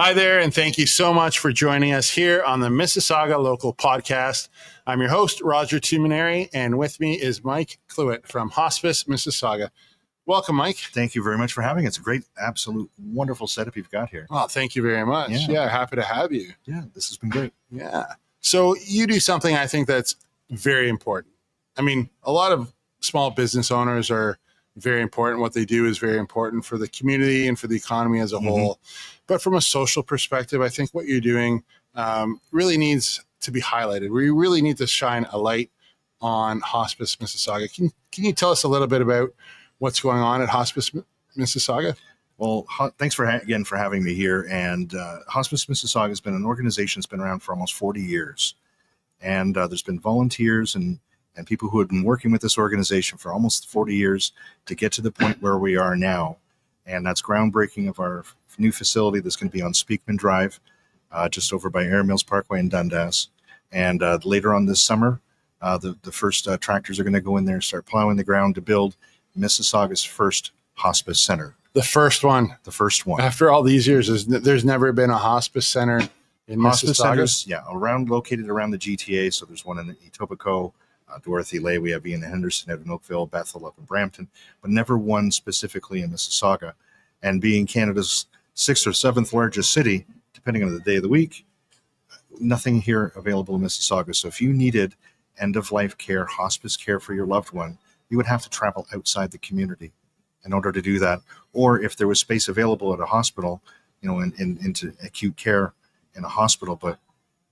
Hi there, and thank you so much for joining us here on the Mississauga Local podcast. I'm your host, Roger Tumminieri, and with me is Mike Cluett from Hospice Mississauga. Welcome, Mike. Thank you very much for having it. It's a great, absolute, wonderful setup you've got here. Oh, thank you very much. Yeah, happy to have you. Yeah, this has been great. Yeah. So you do something I think that's very important. I mean, a lot of small business owners are very important. What they do is very important for the community and for the economy as a whole. But from a social perspective, I think what you're doing really needs to be highlighted. We really need to shine a light on Hospice Mississauga. Can you tell us a little bit about what's going on at Hospice Mississauga? Well, thanks for having me here. And Hospice Mississauga has been an organization that's been around for almost 40 years. And there's been volunteers and people who have been working with this organization for almost 40 years to get to the point where we are now. And that's groundbreaking of our new facility that's going to be on Speakman Drive, just over by Air Mills Parkway in Dundas. And later on this summer, the first tractors are going to go in there and start plowing the ground to build Mississauga's first hospice center. The first one. The first one. After all these years, there's never been a hospice center in hospice Mississauga? Centers, located around the GTA. So there's one in Etobicoke, Dorothy Lay, we have Ian Henderson out in Oakville, Bethel up in Brampton, but never one specifically in Mississauga. And being Canada's 6th or 7th largest city, depending on the day of the week, nothing here available in Mississauga. So if you needed end-of-life care, hospice care for your loved one, you would have to travel outside the community in order to do that. Or if there was space available at a hospital, into acute care in a hospital, but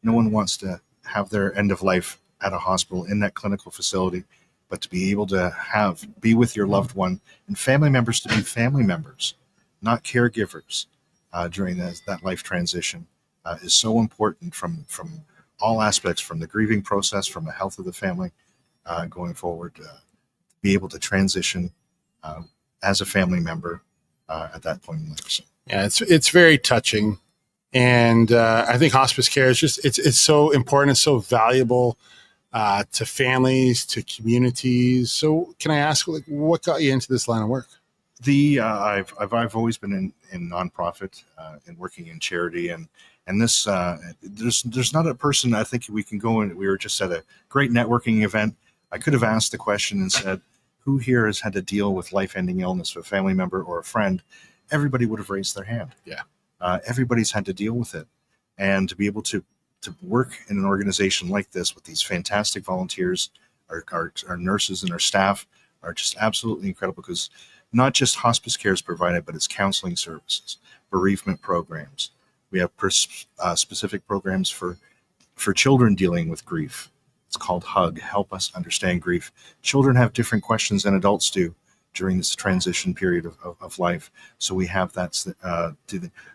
no one wants to have their end-of-life at a hospital in that clinical facility, but to be able to be with your loved one and family members to be family members, not caregivers during that life transition is so important from all aspects, from the grieving process, from the health of the family going forward, be able to transition as a family member at that point in life. So. Yeah, it's very touching. And I think hospice care is just, it's so important. It's so valuable to families, to communities. So can I ask, what got you into this line of work? I've always been in nonprofit and working in charity, and this there's not a person I think we can go in. We were just at a great networking event. I could have asked the question and said, who here has had to deal with life-ending illness with a family member or a friend? Everybody would have raised their hand. Yeah. Everybody's had to deal with it, and to be able to work in an organization like this with these fantastic volunteers, our nurses and our staff are just absolutely incredible, because not just hospice care is provided, but it's counseling services, bereavement programs. We have specific programs for children dealing with grief. It's called HUG, Help Us Understand Grief. Children have different questions than adults do during this transition period of life. So we have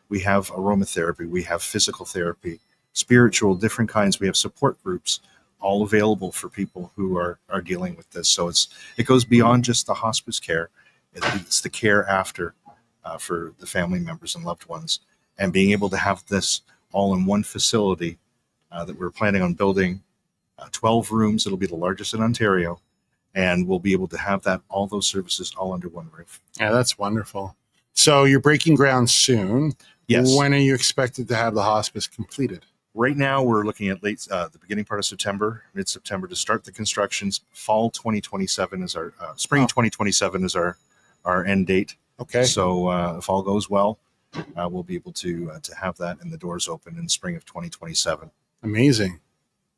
we have aromatherapy, we have physical therapy, spiritual, different kinds. We have support groups all available for people who are dealing with this. So it goes beyond just the hospice care. It's the care after for the family members and loved ones. And being able to have this all in one facility that we're planning on building 12 rooms. It'll be the largest in Ontario. And we'll be able to have all those services all under one roof. Yeah, that's wonderful. So you're breaking ground soon. Yes. When are you expected to have the hospice completed? Right now, we're looking at the beginning part of September, mid-September to start the constructions. Fall 2027 is our spring 2027 is our end date. Okay. So if all goes well, we'll be able to have that and the doors open in spring of 2027. Amazing.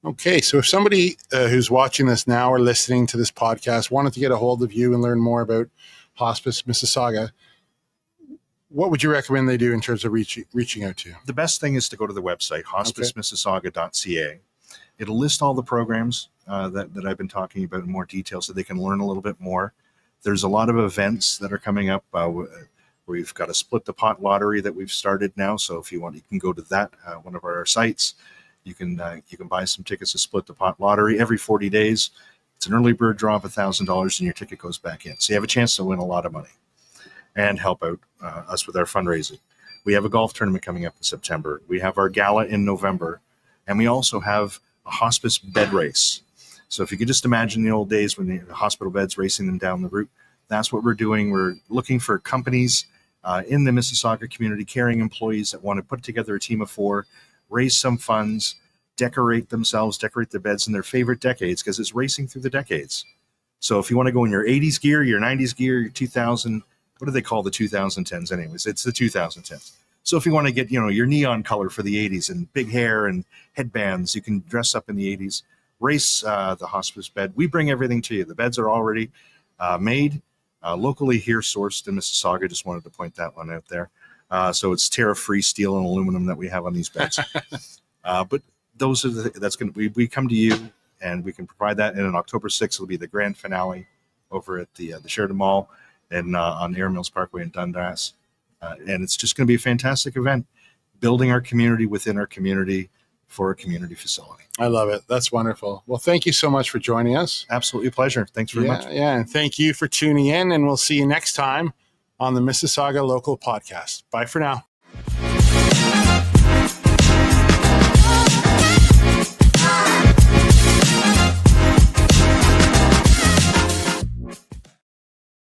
Okay, so if somebody who's watching this now or listening to this podcast wanted to get a hold of you and learn more about Hospice Mississauga, what would you recommend they do in terms of reaching out to you? The best thing is to go to the website, hospicemississauga.ca. It'll list all the programs that I've been talking about in more detail so they can learn a little bit more. There's a lot of events that are coming up. We've got a Split the Pot lottery that we've started now. So if you want, you can go to that, one of our sites. You can buy some tickets to Split the Pot lottery every 40 days. It's an early bird draw of $1,000 and your ticket goes back in. So you have a chance to win a lot of money and help out us with our fundraising. We have a golf tournament coming up in September. We have our gala in November. And we also have a hospice bed race. So if you could just imagine the old days when the hospital beds racing them down the route, that's what we're doing. We're looking for companies in the Mississauga community, caring employees that want to put together a team of 4, raise some funds, decorate themselves, decorate their beds in their favorite decades, because it's racing through the decades. So if you want to go in your 80s gear, your 90s gear, your 2000, what do they call the 2010s anyways? It's the 2010s. So if you want to get, your neon color for the 80s and big hair and headbands, you can dress up in the 80s, race the hospice bed. We bring everything to you. The beds are already made, locally here sourced in Mississauga. Just wanted to point that one out there. So it's tariff-free steel and aluminum that we have on these beds. But those are we come to you and we can provide that. And on October 6th will be the grand finale over at the Sheridan Mall and on Air Mills Parkway in Dundas. And it's just going to be a fantastic event, building our community within our community for a community facility. I love it. That's wonderful. Well, thank you so much for joining us. Absolutely a pleasure. Thanks very much. Yeah, and thank you for tuning in, and we'll see you next time on the Mississauga Local podcast. Bye for now.